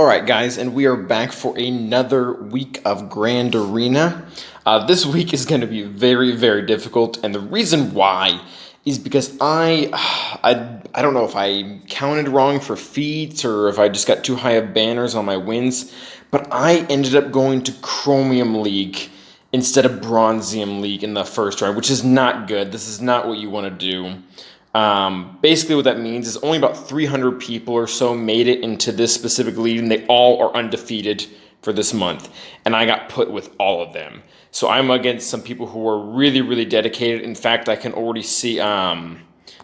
Alright guys, and we are back for another week of Grand Arena. This week is going to be very, very difficult, and the reason why is because I don't know if I counted wrong for feats or if I just got too high of banners on my wins, but I ended up going to Chromium League instead of Bronzium League in the first round, which is not good. This is not what you want to do. Basically what that means is only about 300 people or so made it into this specific league, and they all are undefeated for this month, and I got put with all of them. So I'm against some people who are really, really dedicated. In fact, I can already see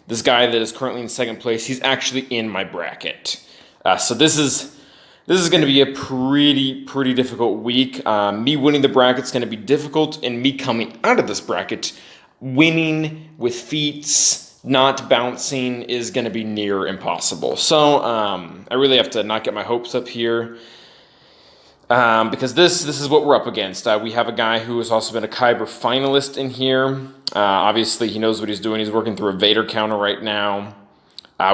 this guy that is currently in second place. He's actually in my bracket. So this is going to be a pretty difficult week. Me winning the bracket is going to be difficult, and me coming out of this bracket, winning with feats, not bouncing, is going to be near impossible. So I really have to not get my hopes up here, because this is what we're up against. We have a guy who has also been a Kyber finalist in here. Obviously, he knows what he's doing. He's working through a Vader counter right now.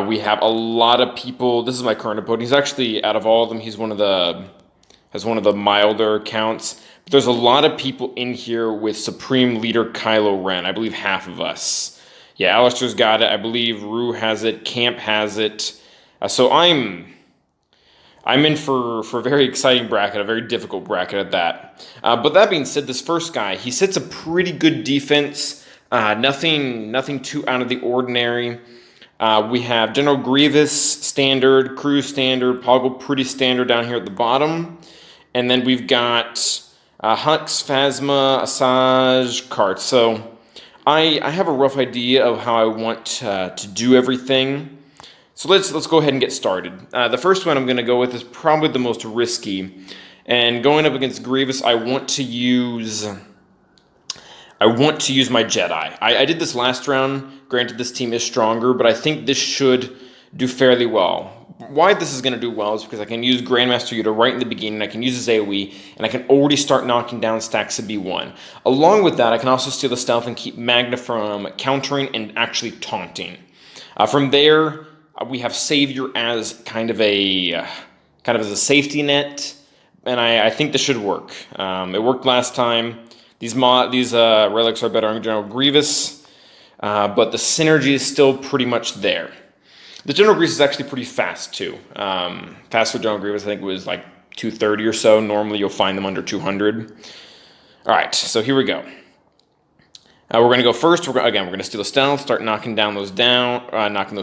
We have a lot of people. This is my current opponent. He's actually, out of all of them, he's has one of the milder counts. But there's a lot of people in here with Supreme Leader Kylo Ren. I believe half of us. Yeah, Alistair's got it. I believe Rue has it. Camp has it. So I'm in for a very exciting bracket, a very difficult bracket at that. But that being said, this first guy, he sets a pretty good defense. Nothing too out of the ordinary. We have General Grievous standard, Crew standard, Poggle pretty standard down here at the bottom. And then we've got Hux, Phasma, Asajj, Carth. So I have a rough idea of how I want to do everything. So let's go ahead and get started. The first one I'm going to go with is probably the most risky. And going up against Grievous, I want to use my Jedi. I did this last round. Granted, this team is stronger, but I think this should do fairly well. Why this is going to do well is because I can use Grandmaster Yoda right in the beginning. I can use his AoE, and I can already start knocking down stacks of B1. Along with that, I can also steal the stealth and keep Magna from countering and actually taunting. From there, we have Savior as kind of as a safety net, and I think this should work. It worked last time. These relics are better on General Grievous, but the synergy is still pretty much there. The General Grievous is actually pretty fast too. Fast for General Grievous, I think it was like 230 or so. Normally you'll find them under 200. All right, so here we go. We're going to go first. We're going to steal the stealth, start knocking those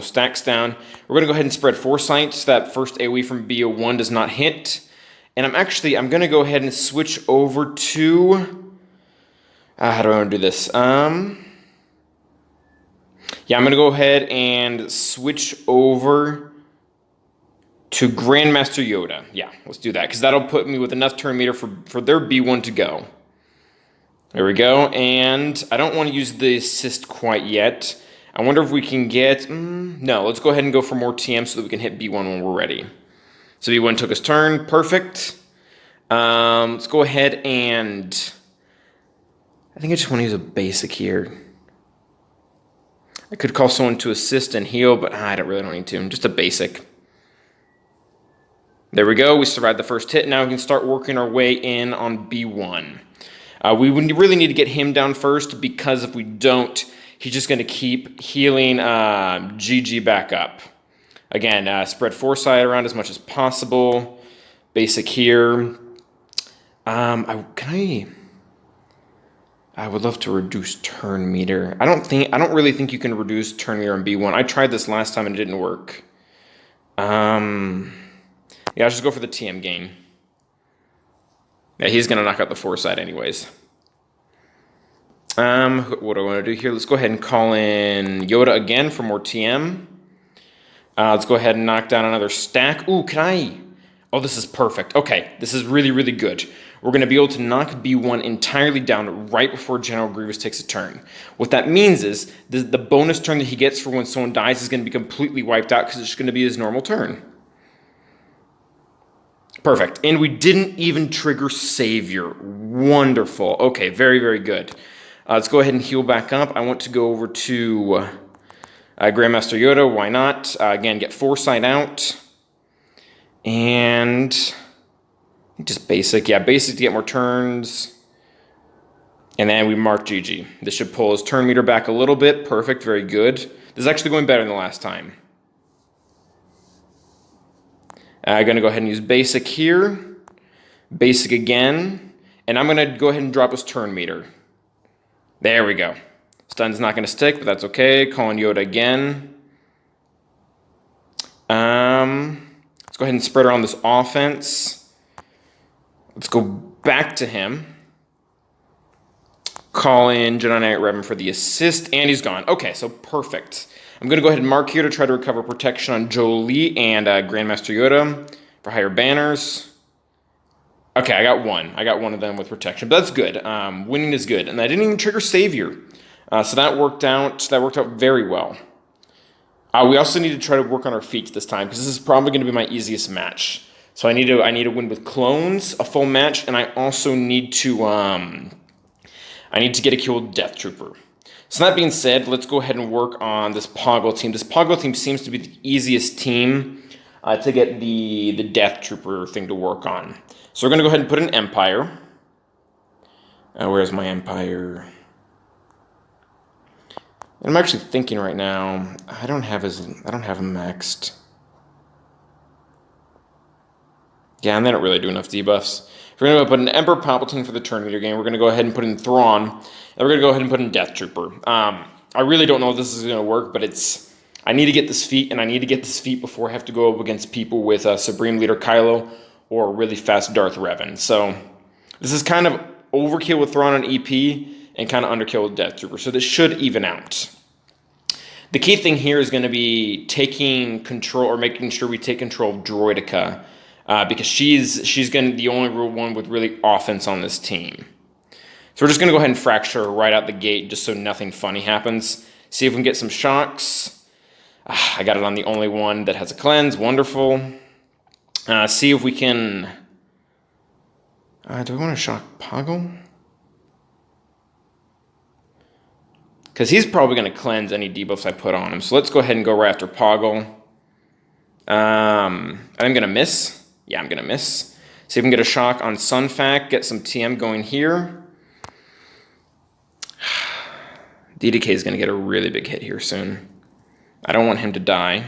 stacks down. We're going to go ahead and spread Foresight so that first AoE from BO1 does not hit. And I'm going to go ahead and switch over to, how do I want to do this? Yeah, I'm going to go ahead and switch over to Grandmaster Yoda. Yeah, let's do that, because that'll put me with enough turn meter for their B1 to go. There we go, and I don't want to use the assist quite yet. I wonder if we can get... no, let's go ahead and go for more TM so that we can hit B1 when we're ready. So B1 took his turn. Perfect. Let's go ahead and... I think I just want to use a basic here. I could call someone to assist and heal, but I really don't need to. Just a basic. There we go. We survived the first hit. Now we can start working our way in on B1. We really need to get him down first, because if we don't, he's just going to keep healing GG back up. Again, spread Foresight around as much as possible. Basic here. I would love to reduce turn meter. I don't really think you can reduce turn meter on B1. I tried this last time and it didn't work. Yeah, I'll just go for the TM gain. Yeah, he's gonna knock out the Foresight anyways. What do I want to do here? Let's go ahead and call in Yoda again for more TM. Let's go ahead and knock down another stack. Ooh, can I? Oh, this is perfect. Okay, this is really, really good. We're going to be able to knock B1 entirely down right before General Grievous takes a turn. What that means is the bonus turn that he gets for when someone dies is going to be completely wiped out, because it's just going to be his normal turn. Perfect. And we didn't even trigger Savior. Wonderful. Okay, very, very good. Let's go ahead and heal back up. I want to go over to Grandmaster Yoda. Why not? Again, get Foresight out. And just basic. Yeah, basic to get more turns. And then we mark GG. This should pull his turn meter back a little bit. Perfect, very good. This is actually going better than the last time. I'm going to go ahead and use basic here. Basic again. And I'm going to go ahead and drop his turn meter. There we go. Stun's not going to stick, but that's okay. Calling Yoda again. Let's go ahead and spread around this offense. Let's go back to him. Call in Jedi Knight Revan for the assist, and he's gone. Okay, so perfect. I'm going to go ahead and mark here to try to recover protection on Jolie and Grandmaster Yoda for higher banners. Okay, I got one. I got one of them with protection, but that's good. Winning is good, and I didn't even trigger Savior, so that worked out. That worked out very well. We also need to try to work on our feats this time because this is probably going to be my easiest match. So I need to win with clones a full match, and I also need to get a kill with Death Trooper. So that being said, let's go ahead and work on this Poggle team. This Poggle team seems to be the easiest team to get the Death Trooper thing to work on. So we're going to go ahead and put an Empire. Where's my Empire? And I'm actually thinking right now, I don't have him maxed. Yeah, and they don't really do enough debuffs. We're going to put an Emperor Palpatine for the turn meter game. We're going to go ahead and put in Thrawn. And we're going to go ahead and put in Death Trooper. I really don't know if this is going to work, but I need to get this feat, and I need to get this feat before I have to go up against people with Supreme Leader Skylo or really fast Darth Revan. So this is kind of overkill with Thrawn on EP and kind of underkill with Death Trooper. So this should even out. The key thing here is going to be taking control or making sure we take control of Droideka. Because she's going to be the only real one with really offense on this team. So we're just going to go ahead and fracture her right out the gate just so nothing funny happens. See if we can get some shocks. I got it on the only one that has a cleanse. Wonderful. See if we can... do we want to shock Poggle? Because he's probably going to cleanse any debuffs I put on him. So let's go ahead and go right after Poggle. I'm going to miss. Yeah, I'm going to miss. See if we can get a shock on Sunfac, get some TM going here. DDK is going to get a really big hit here soon. I don't want him to die.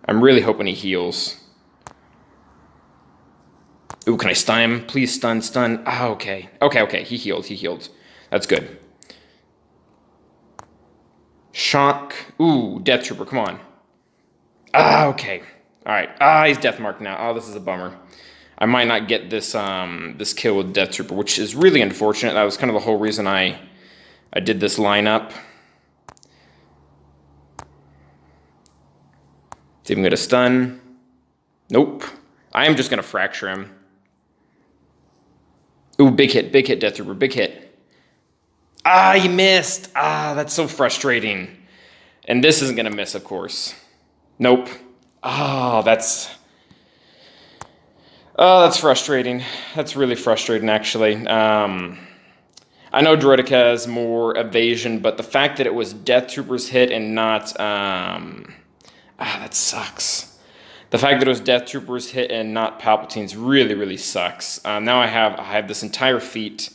I'm really hoping he heals. Ooh, can I stun him? Please stun. Ah, okay. Okay, he healed. That's good. Shock. Ooh, Death Trooper, come on. Ah, okay. All right. He's death marked now. Oh, this is a bummer. I might not get this this kill with Death Trooper, which is really unfortunate. That was kind of the whole reason I did this lineup. See if we can get a stun. Nope. I am just going to fracture him. Ooh, big hit, Death Trooper, big hit. He missed. That's so frustrating. And this isn't going to miss, of course. Nope. That's frustrating. That's really frustrating, actually. I know Droideka has more evasion, but the fact that it was Death Trooper's hit and not... that sucks. The fact that it was Death Trooper's hit and not Palpatine's really, really sucks. Now I have this entire feat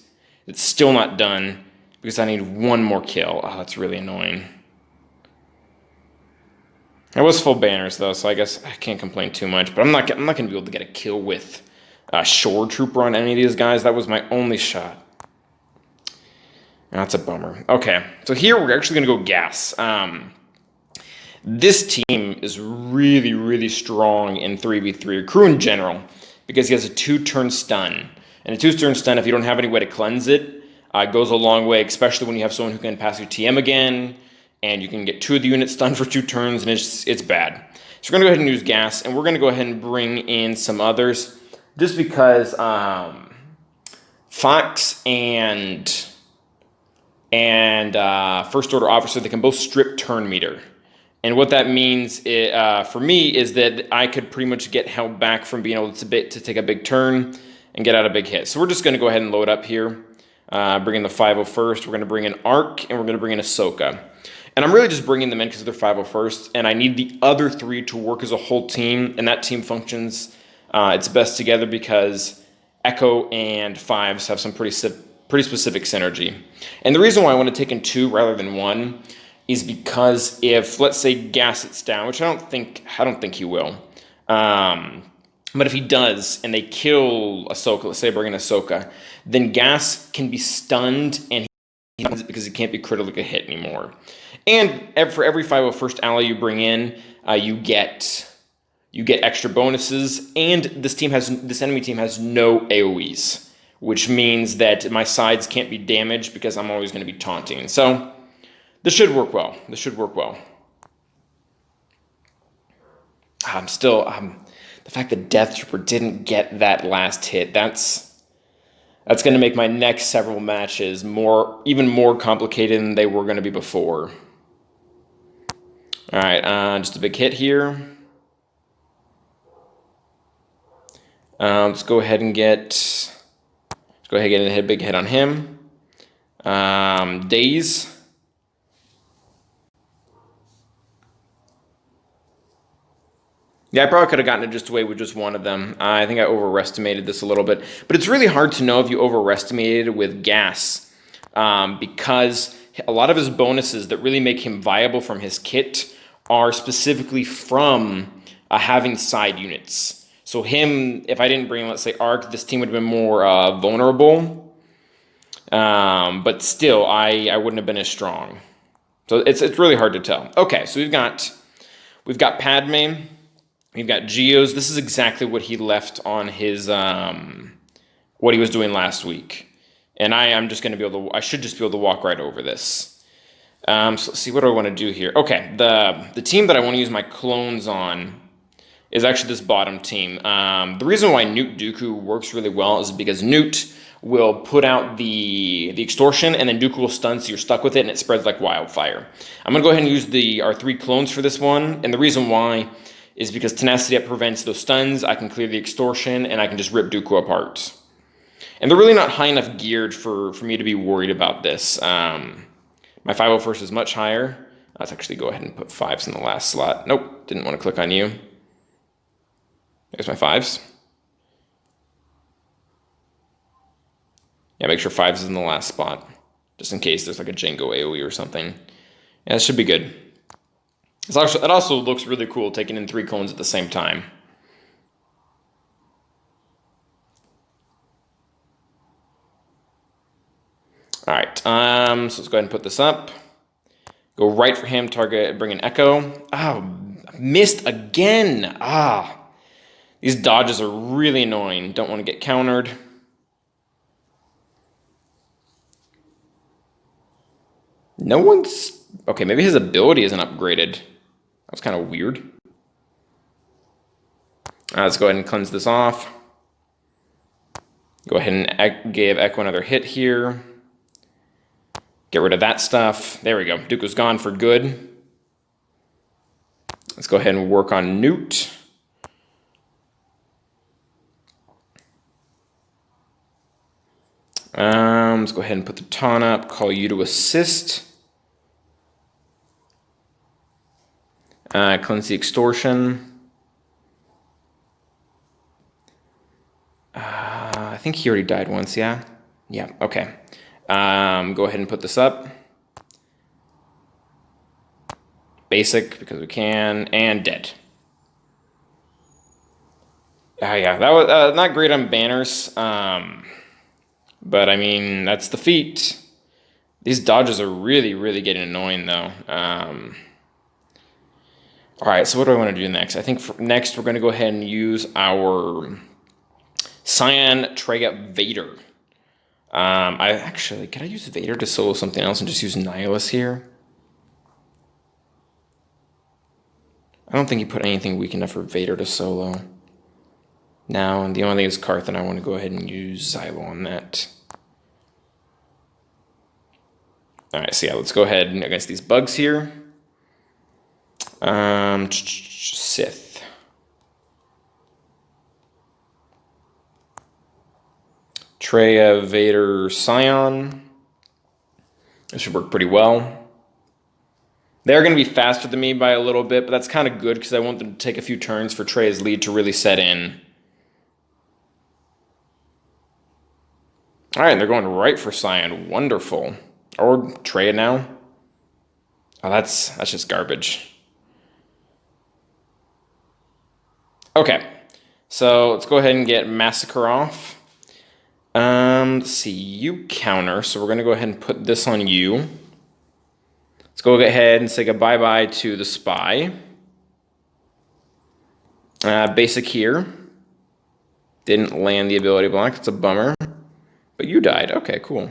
that's still not done because I need one more kill. That's really annoying. I was full banners though, so I guess I can't complain too much. But I'm not going to be able to get a kill with Shore Trooper on any of these guys. That was my only shot. That's a bummer. Okay, so here we're actually going to go gas. This team is really, really strong in 3v3, or crew in general, because he has a 2-turn stun. And a 2-turn stun, if you don't have any way to cleanse it, goes a long way, especially when you have someone who can pass your TM again, and you can get 2 of the units stunned for 2 turns, and it's bad. So we're going to go ahead and use gas, and we're going to go ahead and bring in some others, just because Fox and First Order Officer, they can both strip turn meter. And what that means for me is that I could pretty much get held back from being able to take a big turn and get out a big hit. So we're just going to go ahead and load up here. Bring in the 501st. We're going to bring in Arc, and we're going to bring in Ahsoka. And I'm really just bringing them in because they're 501st, and I need the other 3 to work as a whole team, and that team functions its best together because Echo and 5s have some pretty specific synergy. And the reason why I want to take in 2 rather than 1 is because if, let's say, Gas sits down, which I don't think he will, but if he does and they kill Ahsoka, let's say bring in Ahsoka, then Gas can be stunned and he does it because he can't be critically hit anymore. And for every 501st ally you bring in, you get extra bonuses, and this enemy team has no AoEs, which means that my sides can't be damaged because I'm always going to be taunting. So this should work well. The fact that Death Trooper didn't get that last hit, that's going to make my next several matches even more complicated than they were going to be before. All right, just a big hit here. Let's go ahead and get a big hit on him. Daze. Yeah, I probably could have gotten it just away with just one of them. I think I overestimated this a little bit. But it's really hard to know if you overestimated it with Gas, because a lot of his bonuses that really make him viable from his kit are specifically from having side units. So if I didn't bring, let's say, Arc, this team would have been more vulnerable. But still, I wouldn't have been as strong. So it's really hard to tell. Okay, so we've got Padme. We've got Geos. This is exactly what he left on his what he was doing last week. And I should just be able to walk right over this. So let's see, what do I want to do here? Okay, the team that I want to use my clones on is actually this bottom team. The reason why Nute Dooku works really well is because Nute will put out the extortion, and then Dooku will stun, so you're stuck with it, and it spreads like wildfire. I'm going to go ahead and use our 3 clones for this one, and the reason why is because tenacity prevents those stuns, I can clear the extortion, and I can just rip Dooku apart. And they're really not high enough geared for me to be worried about this. My 501st is much higher. Let's actually go ahead and put 5s in the last slot. Nope, didn't want to click on you. There's my 5s. Yeah, make sure 5s is in the last spot, just in case there's like a Jango AoE or something. Yeah, this should be good. It also looks really cool taking in 3 clones at the same time. All right, so let's go ahead and put this up. Go right for him, target, bring an Echo. Oh, missed again. These dodges are really annoying. Don't want to get countered. No one's... Okay, maybe his ability isn't upgraded. That was kind of weird. Let's go ahead and cleanse this off. Go ahead and give Echo another hit here. Get rid of that stuff. There we go. Dooku's gone for good. Let's go ahead and work on Nute. Let's go ahead and put the taunt up. Call you to assist. Cleanse the extortion. I think he already died once, yeah? Yeah, okay. Go ahead and put this up. Basic, because we can, and dead. Yeah, that was not great on banners, but I mean, that's the feat. These dodges are really, really getting annoying, though. All right, so what do I want to do next? I think next we're going to go ahead and use our Cyan Traya Vader. Could I use Vader to solo something else and just use Nihilus here? I don't think he put anything weak enough for Vader to solo. Now, and the only thing is Carth, and I want to go ahead and use Zylo on that. All right, so yeah, let's go ahead and against these bugs here. Sith. Traya, Vader, Cyan. This should work pretty well. They're going to be faster than me by a little bit, but that's kind of good because I want them to take a few turns for Traya's lead to really set in. All right, and they're going right for Cyan. Wonderful. Or Traya now. Oh, that's just garbage. Okay, so let's go ahead and get Massacre off. Let's see, you counter, so we're going to go ahead and put this on you. Let's go ahead and say goodbye-bye to the Spy. Basic here. Didn't land the ability block, that's a bummer. But you died, okay, cool.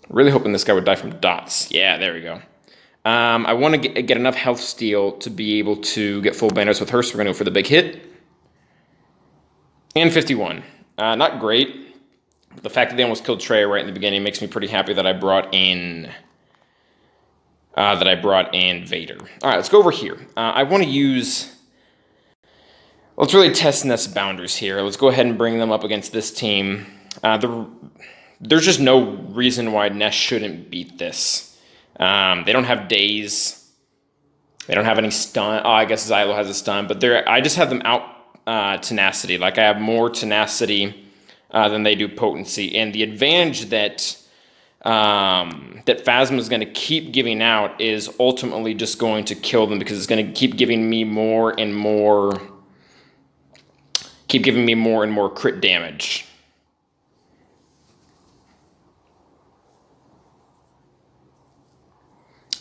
Really hoping this guy would die from dots. Yeah, there we go. I want to get enough health steal to be able to get full banners with her, so we're going to go for the big hit. And 51. Not great. But the fact that they almost killed Traya right in the beginning makes me pretty happy that I brought in Vader. All right, let's go over here. I want to use... Let's really test Nest's boundaries here. Let's go ahead and bring them up against this team. There's just no reason why Nest shouldn't beat this. They don't have days. They don't have any stun. Oh, I guess Zylo has a stun, but I just have them out tenacity. Like I have more tenacity than they do potency, and the advantage that Phasma is going to keep giving out is ultimately just going to kill them because it's going to keep giving me more and more. Keep giving me more and more crit damage.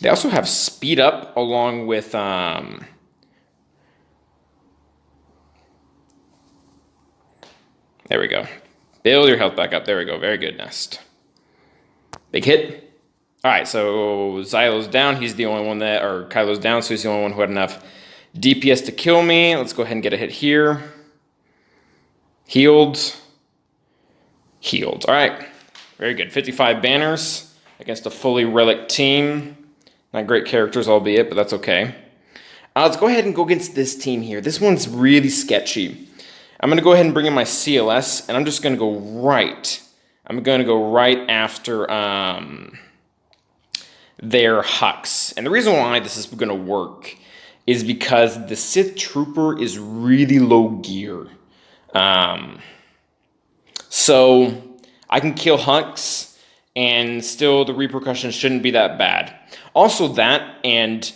They also have speed up along with there we go. Build your health back up. There we go. Very good, Nest. Big hit. All right, so Zylo's down. He's the only one that, or Kylo's down, so he's the only one who had enough DPS to kill me. Let's go ahead and get a hit here. Healed. Healed. All right. Very good. 55 banners against a fully relic team. Not great characters, albeit, but that's okay. Let's go ahead and go against this team here. This one's really sketchy. I'm going to go ahead and bring in my CLS, and I'm just going to go right. I'm going to go right after their Hux. And the reason why this is going to work is because the Sith Trooper is really low gear. So I can kill Hux, and still the repercussions shouldn't be that bad. Also that, and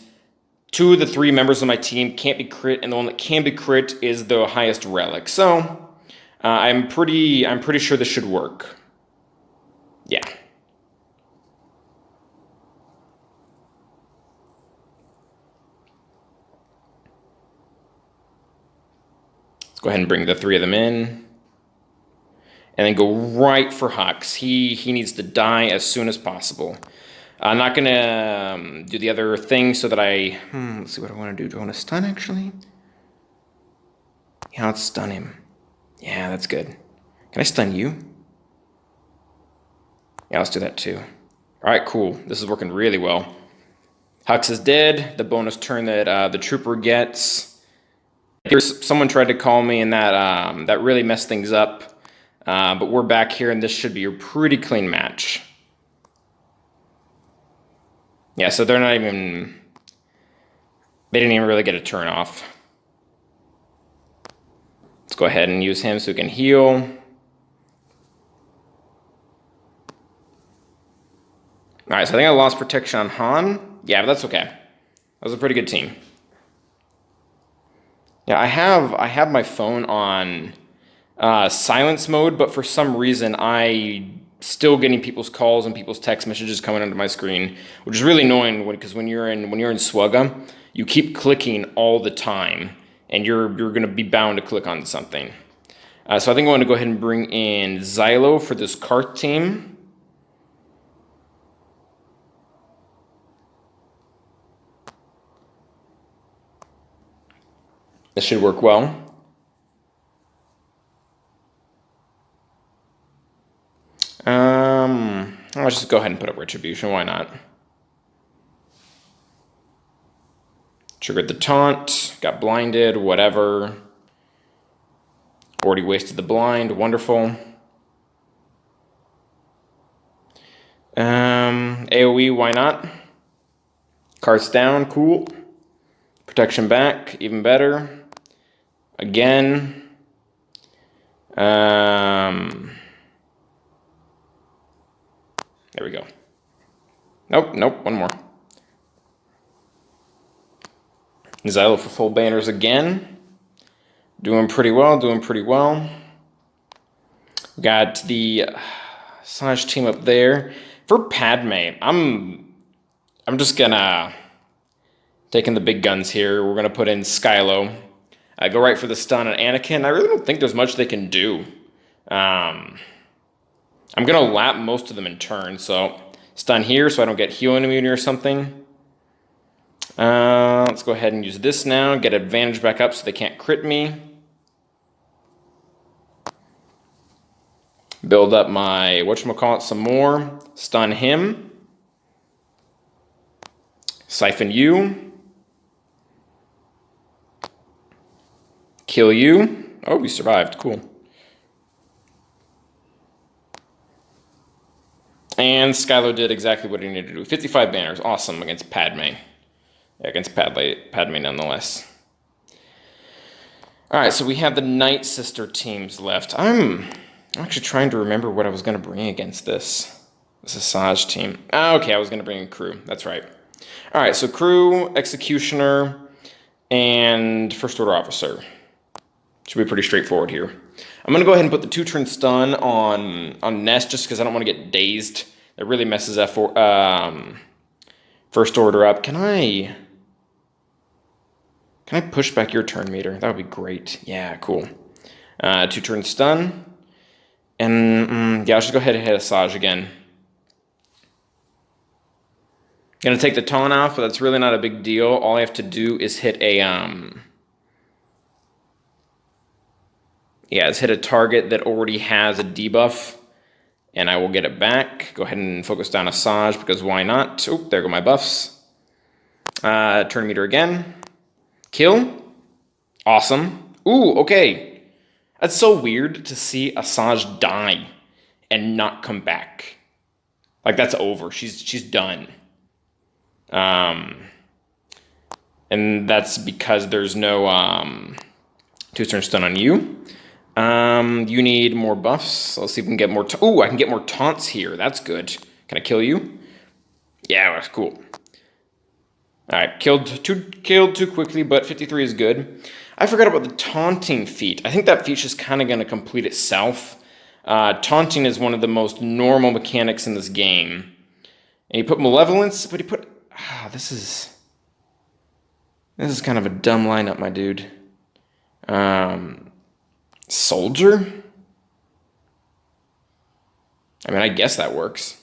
2 of the 3 members of my team can't be crit, and the one that can be crit is the highest relic. So I'm pretty sure this should work. Yeah. Let's go ahead and bring the 3 of them in. And then go right for Hux. He needs to die as soon as possible. I'm not going to do the other thing so that I... let's see what I want to do. Do I want to stun, actually? Yeah, let's stun him. Yeah, that's good. Can I stun you? Yeah, let's do that too. All right, cool. This is working really well. Hux is dead. The bonus turn that the trooper gets. Someone tried to call me, and that really messed things up. But we're back here, and this should be a pretty clean match. Yeah, so they're not even... They didn't even really get a turn off. Let's go ahead and use him so we can heal. Alright, so I think I lost protection on Han. Yeah, but that's okay. That was a pretty good team. Yeah, I have my phone on silence mode, but for some reason I still getting people's calls and people's text messages coming onto my screen, which is really annoying because when you're in Swugga, you keep clicking all the time, and you're going to be bound to click on something. So I think I want to go ahead and bring in Zylo for this Carth team. This should work well. I'll just go ahead and put up Retribution, why not? Triggered the taunt, got blinded, whatever. Already wasted the blind, wonderful. AoE, why not? Carth's down, cool. Protection back, even better. Again. There we go. Nope, one more. Zylo for full banners again. Doing pretty well. Got the Asajj team up there. For Padme, I'm just gonna taking the big guns here. We're gonna put in Skylo. Go right for the stun on Anakin. I really don't think there's much they can do. I'm gonna lap most of them in turn, so stun here so I don't get healing immunity or something. Let's go ahead and use this now. Get advantage back up so they can't crit me. Build up my whatchamacallit some more. Stun him. Siphon you. Kill you. Oh, we survived. Cool. And Skylo did exactly what he needed to do. 55 banners. Awesome against Padme. Yeah, against Padme nonetheless. Alright, so we have the Night Sister teams left. I'm actually trying to remember what I was going to bring against this Asajj team. Okay, I was going to bring in crew. That's right. Alright, so crew, executioner, and first order officer. Should be pretty straightforward here. I'm going to go ahead and put the 2-turn stun on Nest just because I don't want to get dazed. That really messes that first order up. Can I push back your turn meter? That would be great. Yeah, cool. 2-turn stun. And yeah, I'll just go ahead and hit Asajj again. Gonna take the taunt off, but that's really not a big deal. All I have to do is hit a yeah, it's hit a target that already has a debuff, and I will get it back. Go ahead and focus down Asajj, because why not? Oh, there go my buffs. Turn meter again. Kill. Awesome. Ooh, okay. That's so weird to see Asajj die and not come back. Like, that's over. She's done. And that's because there's no 2-turn stun on you. You need more buffs. Let's see if we can get more. Ooh, I can get more taunts here. That's good. Can I kill you? Yeah, that's cool. All right, killed too quickly, but 53 is good. I forgot about the taunting feat. I think that feat's just kind of going to complete itself. Taunting is one of the most normal mechanics in this game. And he put malevolence, but he put this is kind of a dumb lineup, my dude. Soldier? I mean, I guess that works.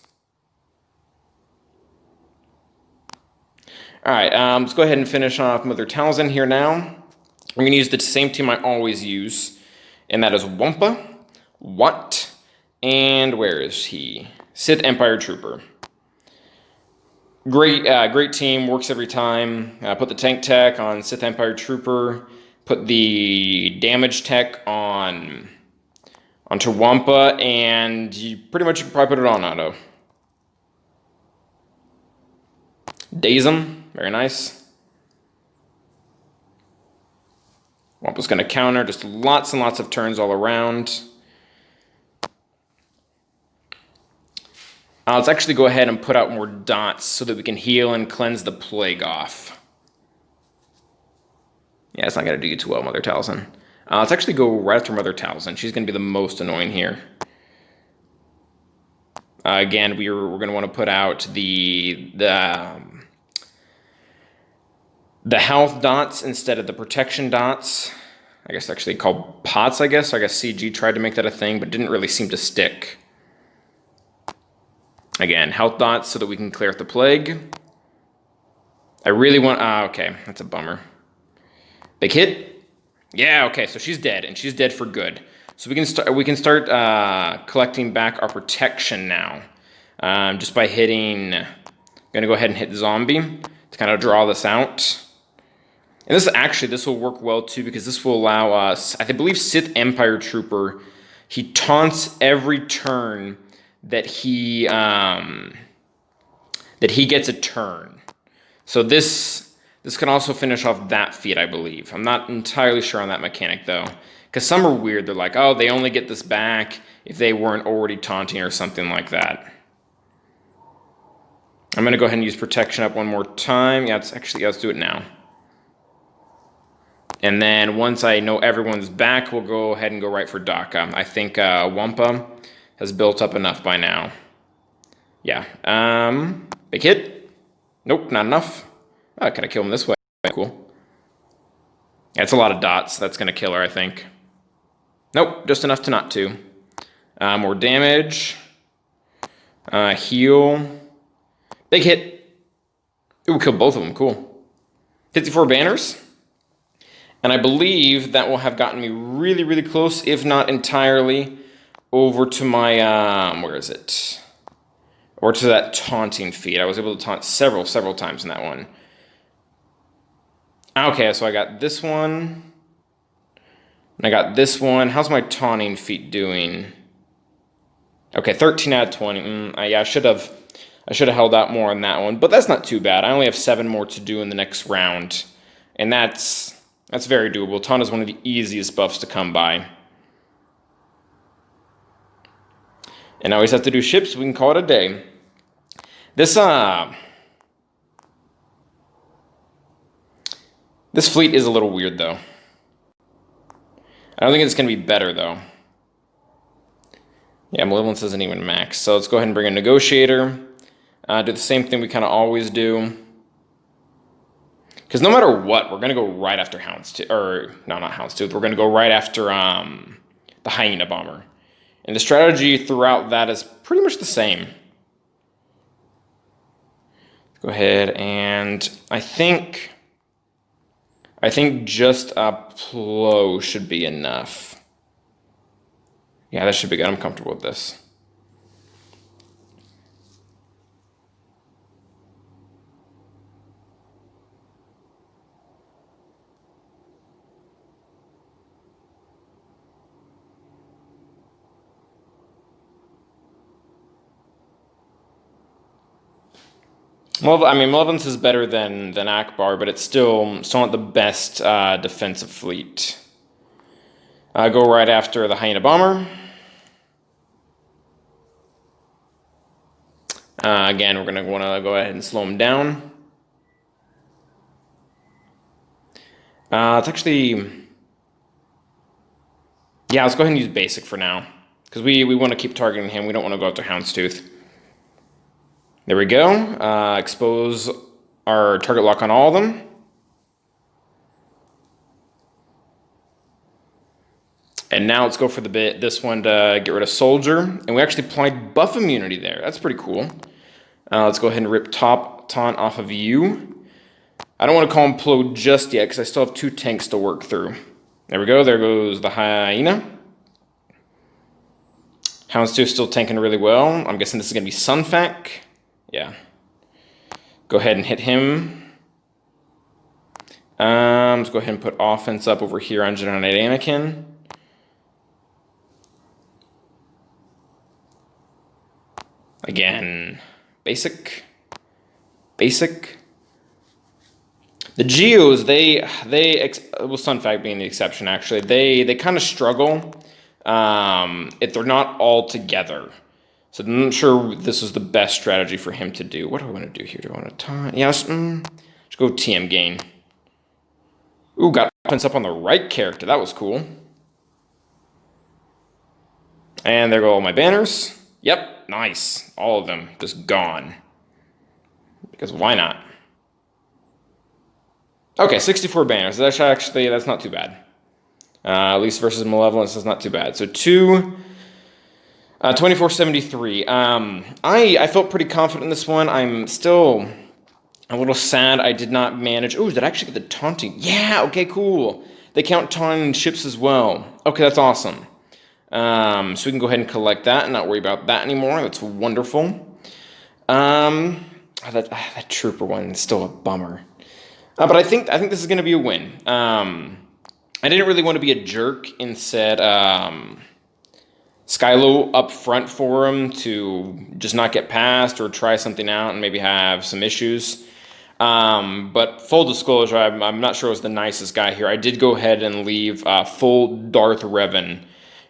Alright, let's go ahead and finish off Mother Talzin here now. We're going to use the same team I always use, and that is Wampa, Wat, and where is he? Sith Empire Trooper. Great team, works every time. Put the tank tech on Sith Empire Trooper. Put the damage tech onto Wampa, and you can probably put it on auto. Daze him, very nice. Wampa's going to counter, just lots and lots of turns all around. Let's actually go ahead and put out more dots so that we can heal and cleanse the plague off. Yeah, it's not going to do you too well, Mother Talzin. Let's actually go right after Mother Talzin. She's going to be the most annoying here. Again, we're going to want to put out the health dots instead of the protection dots. I guess actually called pots, I guess. I guess CG tried to make that a thing, but didn't really seem to stick. Again, health dots so that we can clear out the plague. I really want... okay, that's a bummer. Big hit. Yeah, okay, so she's dead, and she's dead for good. So we can start collecting back our protection now. Just by hitting... I'm going to go ahead and hit zombie to kind of draw this out. And this will work well too, because this will allow us... I believe Sith Empire Trooper, he taunts every turn that he that he gets a turn. So this can also finish off that feat, I believe. I'm not entirely sure on that mechanic, though. Because some are weird. They're like, oh, they only get this back if they weren't already taunting or something like that. I'm going to go ahead and use protection up one more time. Yeah, let's do it now. And then once I know everyone's back, we'll go ahead and go right for Daka. I think Wampa has built up enough by now. Yeah. Big hit. Nope, not enough. Oh, can I kill him this way? Cool. That's a lot of dots. That's going to kill her, I think. Nope, just enough to not to. More damage. Heal. Big hit. Ooh, killed both of them. Cool. 54 banners. And I believe that will have gotten me really, really close, if not entirely, over to my, where is it? Or to that taunting feat. I was able to taunt several times in that one. Okay, so I got this one. And I got this one. How's my taunting feat doing? Okay, 13 out of 20. Yeah, I should have held out more on that one, but that's not too bad. I only have 7 more to do in the next round, and that's very doable. Taunt is one of the easiest buffs to come by. And I always have to do ships, we can call it a day. This fleet is a little weird, though. I don't think it's going to be better, though. Yeah, Malevolence isn't even max. So let's go ahead and bring a Negotiator. Do the same thing we kind of always do. Because no matter what, we're going to go right after Houndstooth. Or, no, not Houndstooth. We're going to go right after the Hyena Bomber. And the strategy throughout that is pretty much the same. Go ahead and I think just a Plo should be enough. Yeah, that should be good. I'm comfortable with this. Well, I mean, Malevolence is better than Akbar, but it's still not the best defensive fleet. Go right after the Hyena Bomber. Again, we're going to want to go ahead and slow him down. It's actually... Yeah, let's go ahead and use basic for now. Because we want to keep targeting him. We don't want to go after Houndstooth. There we go. Expose our target lock on all of them. And now let's go for this one to get rid of Soldier. And we actually applied buff immunity there. That's pretty cool. Let's go ahead and rip taunt off of you. I don't want to call him Plo just yet because I still have 2 tanks to work through. There we go. There goes the Hyena. Houndstooth still tanking really well. I'm guessing this is going to be Sunfac. Yeah. Go ahead and hit him. Let's go ahead and put offense up over here on Jedi Knight Anakin. Again, basic. The Geos, well, Sunfac being the exception, actually, they kind of struggle if they're not all together. So I'm not sure this is the best strategy for him to do. What do I want to do here? Do I want to time? Yes, let's go TM gain. Ooh, got offense up on the right character. That was cool. And there go all my banners. Yep, nice. All of them just gone. Because why not? Okay, 64 banners. That's not too bad. At least versus Malevolence is not too bad. So 2473. I felt pretty confident in this one. I'm still a little sad I did not manage. Oh, did I actually get the taunting? Yeah, okay, cool. They count taunting ships as well. Okay, that's awesome. So we can go ahead and collect that and not worry about that anymore. That's wonderful. That trooper one is still a bummer. But I think this is going to be a win. I didn't really want to be a jerk and said Skylo up front for him to just not get past or try something out and maybe have some issues. But full disclosure, I'm not sure I was the nicest guy here. I did go ahead and leave full Darth Revan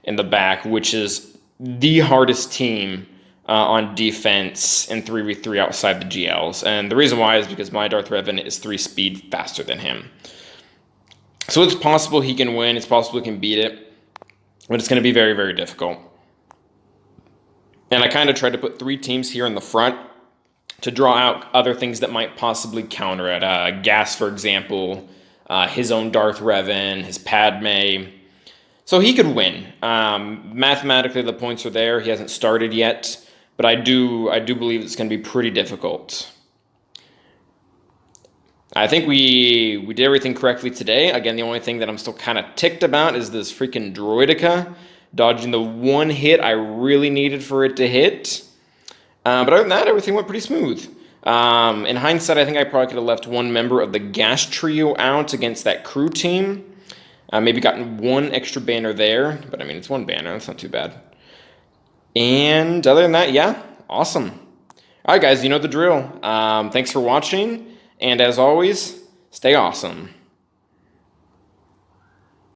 in the back, which is the hardest team on defense in 3v3 outside the GLs. And the reason why is because my Darth Revan is 3 speed faster than him. So it's possible he can win, it's possible he can beat it, but it's going to be very, very difficult. And I kind of tried to put 3 teams here in the front to draw out other things that might possibly counter it. Gas, for example, his own Darth Revan, his Padme. So he could win. Mathematically, the points are there. He hasn't started yet, but I do believe it's going to be pretty difficult. I think we did everything correctly today. Again, the only thing that I'm still kind of ticked about is this freaking Droidica dodging the one hit I really needed for it to hit. But other than that, everything went pretty smooth. In hindsight, I think I probably could have left one member of the gas trio out against that crew team. Maybe gotten one extra banner there. But I mean, it's one banner. That's not too bad. And other than that, yeah, awesome. All right, guys, you know the drill. Thanks for watching. And as always, stay awesome.